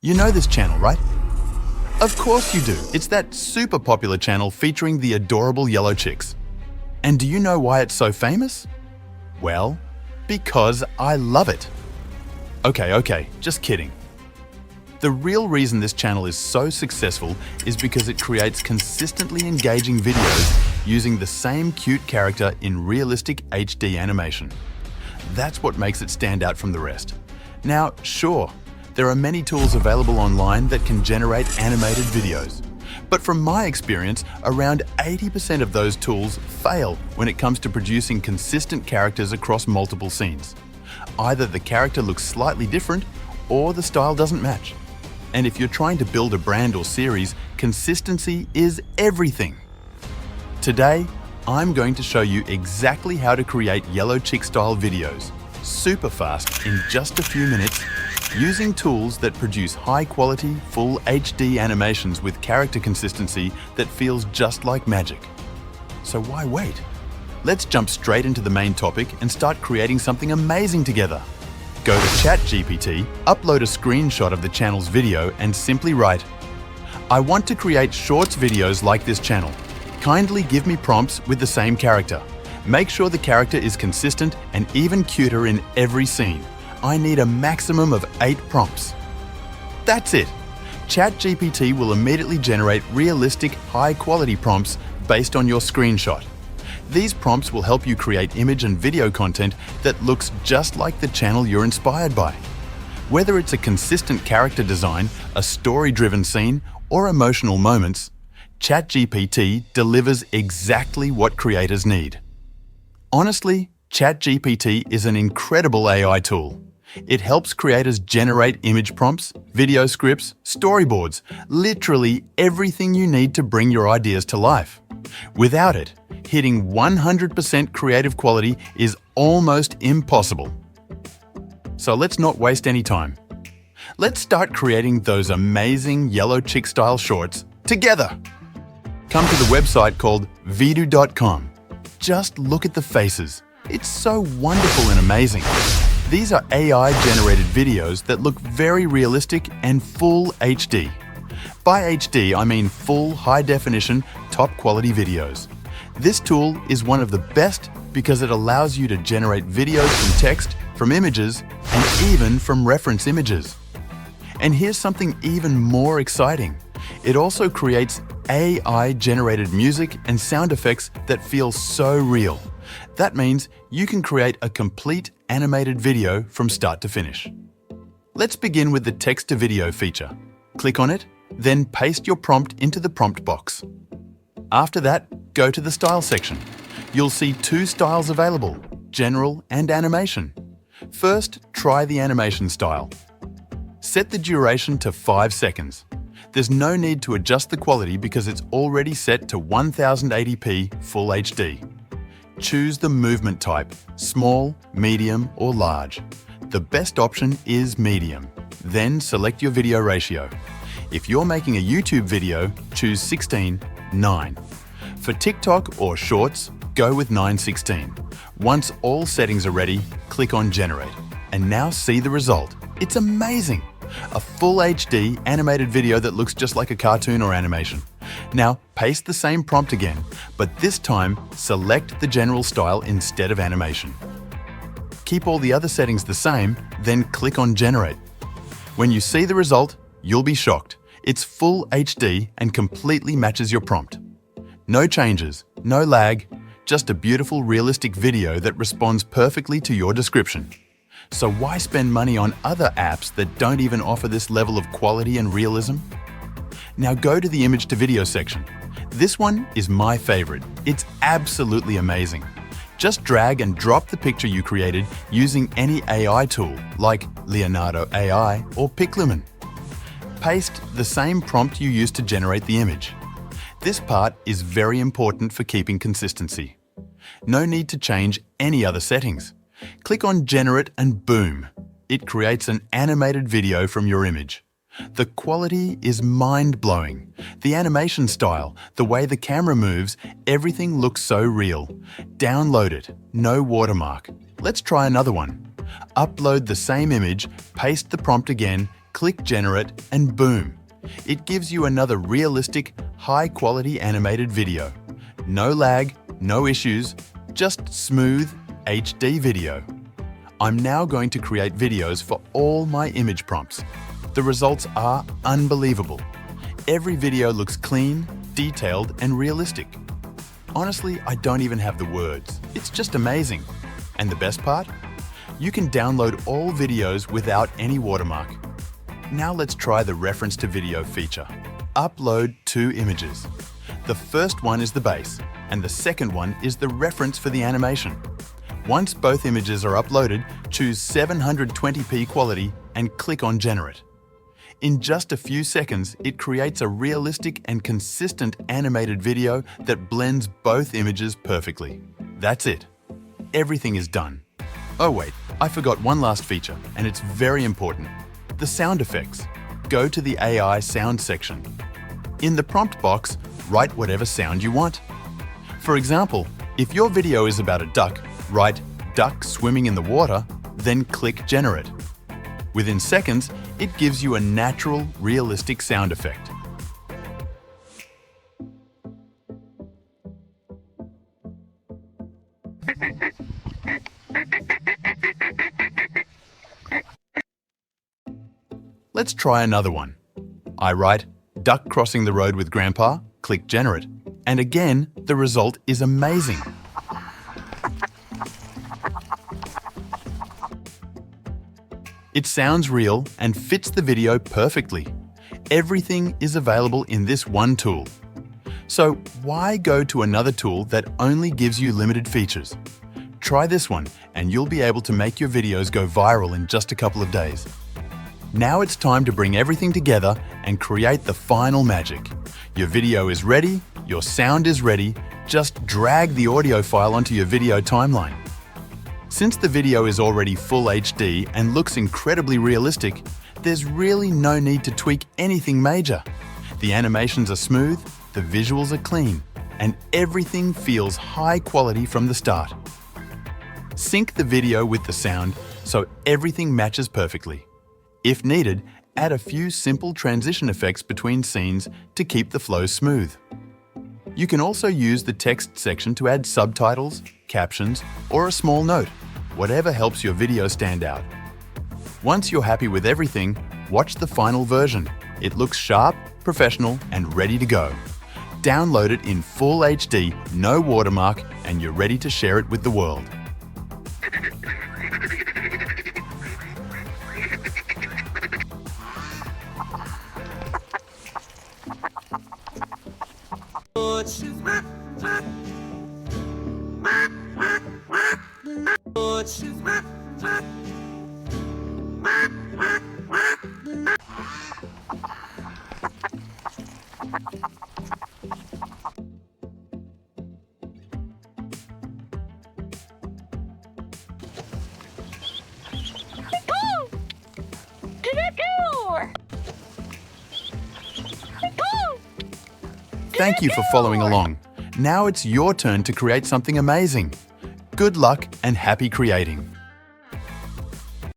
You know this channel, right? Of course you do. It's that super popular channel featuring the adorable yellow chicks. And do you know why it's so famous? Well, because I love it. Okay, just kidding. The real reason this channel is so successful is because it creates consistently engaging videos using the same cute character in realistic HD animation. That's what makes it stand out from the rest. Now, sure, there are many tools available online that can generate animated videos. But from my experience, around 80% of those tools fail when it comes to producing consistent characters across multiple scenes. Either the character looks slightly different or the style doesn't match. And if you're trying to build a brand or series, consistency is everything. Today, I'm going to show you exactly how to create yellow chick style videos, super fast in just a few minutes, using tools that produce high-quality, full HD animations with character consistency that feels just like magic. So why wait? Let's jump straight into the main topic and start creating something amazing together. Go to ChatGPT, upload a screenshot of the channel's video and simply write, "I want to create shorts videos like this channel. Kindly give me prompts with the same character. Make sure the character is consistent and even cuter in every scene. I need a maximum of 8 prompts." That's it. ChatGPT will immediately generate realistic, high-quality prompts based on your screenshot. These prompts will help you create image and video content that looks just like the channel you're inspired by. Whether it's a consistent character design, a story-driven scene, or emotional moments, ChatGPT delivers exactly what creators need. Honestly, ChatGPT is an incredible AI tool. It helps creators generate image prompts, video scripts, storyboards, literally everything you need to bring your ideas to life. Without it, hitting 100% creative quality is almost impossible. So let's not waste any time. Let's start creating those amazing yellow chick style shorts together. Come to the website called Vidu.com. Just look at the faces. It's so wonderful and amazing. These are AI-generated videos that look very realistic and full HD. By HD, I mean full high-definition, top-quality videos. This tool is one of the best because it allows you to generate videos from text, from images, and even from reference images. And here's something even more exciting. It also creates AI-generated music and sound effects that feel so real. That means you can create a complete animated video from start to finish. Let's begin with the text-to-video feature. Click on it, then paste your prompt into the prompt box. After that, go to the Style section. You'll see 2 styles available, General and Animation. First, try the animation style. Set the duration to 5 seconds. There's no need to adjust the quality because it's already set to 1080p Full HD. Choose the movement type, small, medium, or large. The best option is medium. Then select your video ratio. If you're making a YouTube video, choose 16:9. For TikTok or Shorts, go with 9:16. Once all settings are ready, click on Generate. And now see the result. It's amazing! A full HD animated video that looks just like a cartoon or animation. Now, paste the same prompt again, but this time, select the general style instead of animation. Keep all the other settings the same, then click on Generate. When you see the result, you'll be shocked. It's full HD and completely matches your prompt. No changes, no lag, just a beautiful, realistic video that responds perfectly to your description. So why spend money on other apps that don't even offer this level of quality and realism? Now go to the image to video section. This one is my favorite. It's absolutely amazing. Just drag and drop the picture you created using any AI tool like Leonardo.Ai or Piclumen. Paste the same prompt you used to generate the image. This part is very important for keeping consistency. No need to change any other settings. Click on Generate and boom! It creates an animated video from your image. The quality is mind-blowing. The animation style, the way the camera moves, everything looks so real. Download it, no watermark. Let's try another one. Upload the same image, paste the prompt again, click Generate, and boom! It gives you another realistic, high-quality animated video. No lag, no issues, just smooth, HD video. I'm now going to create videos for all my image prompts. The results are unbelievable. Every video looks clean, detailed, and realistic. Honestly, I don't even have the words. It's just amazing. And the best part? You can download all videos without any watermark. Now let's try the reference to video feature. Upload 2 images. The first one is the base, and the second one is the reference for the animation. Once both images are uploaded, choose 720p quality and click on Generate. In just a few seconds, it creates a realistic and consistent animated video that blends both images perfectly. That's it. Everything is done. Oh wait, I forgot one last feature, and it's very important. The sound effects. Go to the AI sound section. In the prompt box, write whatever sound you want. For example, if your video is about a duck, write duck swimming in the water, then click Generate. Within seconds, it gives you a natural, realistic sound effect. Let's try another one. I write duck crossing the road with Grandpa, click Generate, and again, the result is amazing. It sounds real and fits the video perfectly. Everything is available in this one tool. So why go to another tool that only gives you limited features? Try this one and you'll be able to make your videos go viral in just a couple of days. Now it's time to bring everything together and create the final magic. Your video is ready, your sound is ready, just drag the audio file onto your video timeline. Since the video is already full HD and looks incredibly realistic, there's really no need to tweak anything major. The animations are smooth, the visuals are clean, and everything feels high quality from the start. Sync the video with the sound so everything matches perfectly. If needed, add a few simple transition effects between scenes to keep the flow smooth. You can also use the text section to add subtitles, captions, or a small note, whatever helps your video stand out. Once you're happy with everything, watch the final version. It looks sharp, professional, and ready to go. Download it in full HD, no watermark, and you're ready to share it with the world. Thank you for following along. Now it's your turn to create something amazing. Good luck and happy creating.